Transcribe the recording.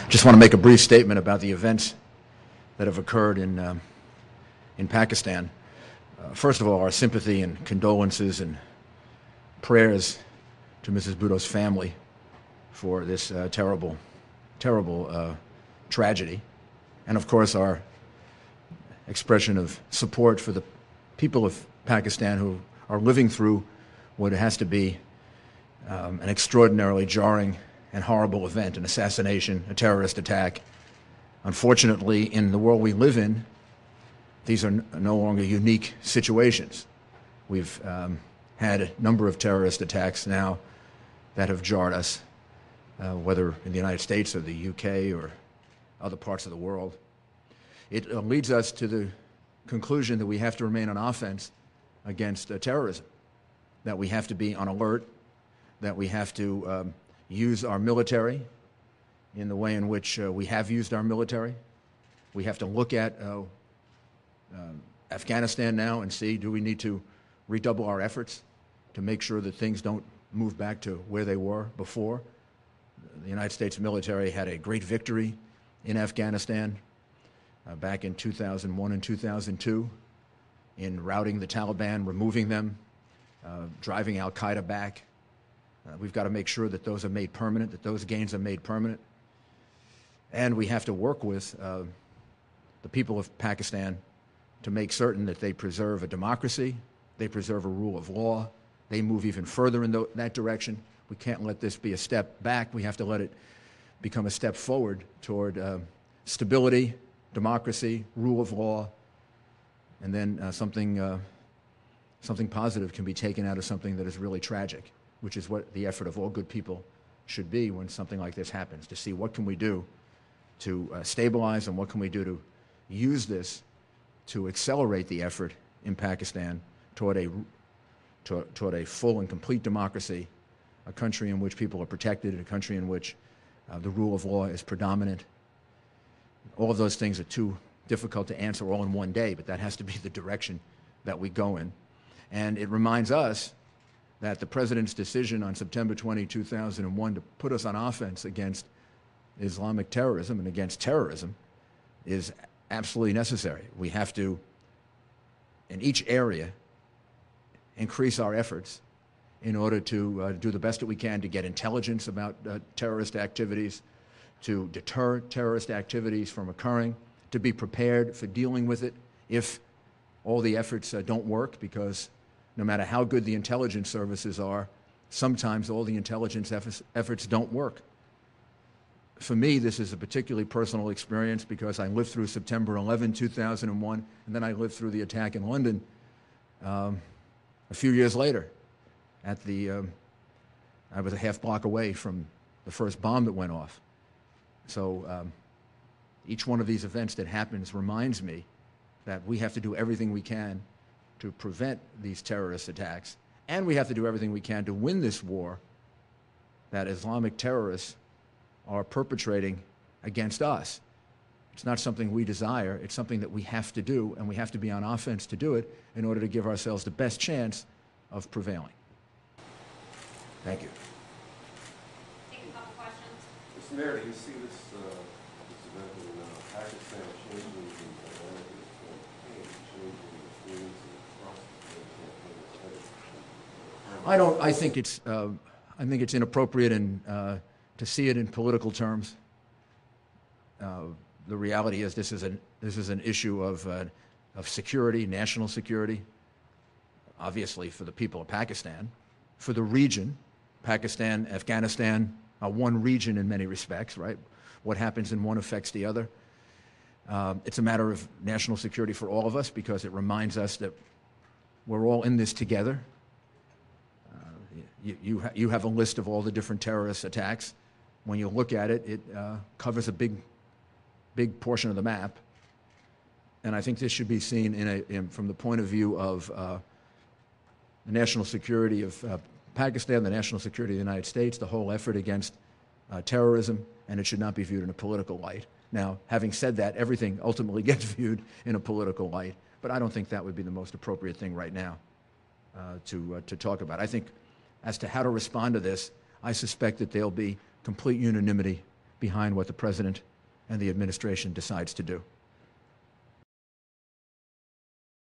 Just want to make a brief statement about the events that have occurred in Pakistan. First of all, our sympathy and condolences and prayers to Mrs. Bhutto's family for this terrible tragedy. And of course, our expression of support for the people of Pakistan who are living through what has to be an extraordinarily jarring and horrible event, an assassination, a terrorist attack. Unfortunately, in the world we live in, these are no longer unique situations. We've had a number of terrorist attacks now that have jarred us, whether in the United States or the UK or other parts of the world. It leads us to the conclusion that we have to remain on offense against terrorism, that we have to be on alert, that we have to use our military in the way in which we have used our military. We have to look at Afghanistan now and see, do we need to redouble our efforts to make sure that things don't move back to where they were before? The United States military had a great victory in Afghanistan back in 2001 and 2002 in routing the Taliban, removing them, driving al-Qaeda back. We've got to make sure that those are made permanent, that those gains are made permanent. And we have to work with the people of Pakistan to make certain that they preserve a democracy, they preserve a rule of law, they move even further in that direction. We can't let this be a step back. We have to let it become a step forward toward stability, democracy, rule of law, and then something positive can be taken out of something that is really tragic, which is what the effort of all good people should be when something like this happens, to see what can we do to stabilize and what can we do to use this to accelerate the effort in Pakistan toward a full and complete democracy, a country in which people are protected, a country in which the rule of law is predominant. All of those things are too difficult to answer all in one day, but that has to be the direction that we go in. And it reminds us that the President's decision on September 20, 2001 to put us on offense against Islamic terrorism and against terrorism is absolutely necessary. We have to, in each area, increase our efforts in order to do the best that we can to get intelligence about terrorist activities, to deter terrorist activities from occurring, to be prepared for dealing with it if all the efforts don't work, because no matter how good the intelligence services are, sometimes all the intelligence efforts don't work. For me, this is a particularly personal experience because I lived through September 11, 2001, and then I lived through the attack in London a few years later. I was a half block away from the first bomb that went off. So each one of these events that happens reminds me that we have to do everything we can to prevent these terrorist attacks, and we have to do everything we can to win this war that Islamic terrorists are perpetrating against us. It's not something we desire, it's something that we have to do, and we have to be on offense to do it in order to give ourselves the best chance of prevailing. Thank you. Take a couple questions. Mr. Mayor, do you see this event in Pakistan changing the dynamic of the campaign, changing the themes and process of the campaign? I don't. I think it's inappropriate to see it in political terms. The reality is this is an issue of security, national security. Obviously, for the people of Pakistan, for the region, Pakistan, Afghanistan are one region in many respects, right? What happens in one affects the other. It's a matter of national security for all of us because it reminds us that we're all in this together. You have a list of all the different terrorist attacks. When you look at it, it covers a big portion of the map. And I think this should be seen from the point of view of the national security of Pakistan, the national security of the United States, the whole effort against terrorism, and it should not be viewed in a political light. Now, having said that, everything ultimately gets viewed in a political light, but I don't think that would be the most appropriate thing right now to talk about. I think as to how to respond to this, I suspect that there'll be complete unanimity behind what the president and the administration decides to do.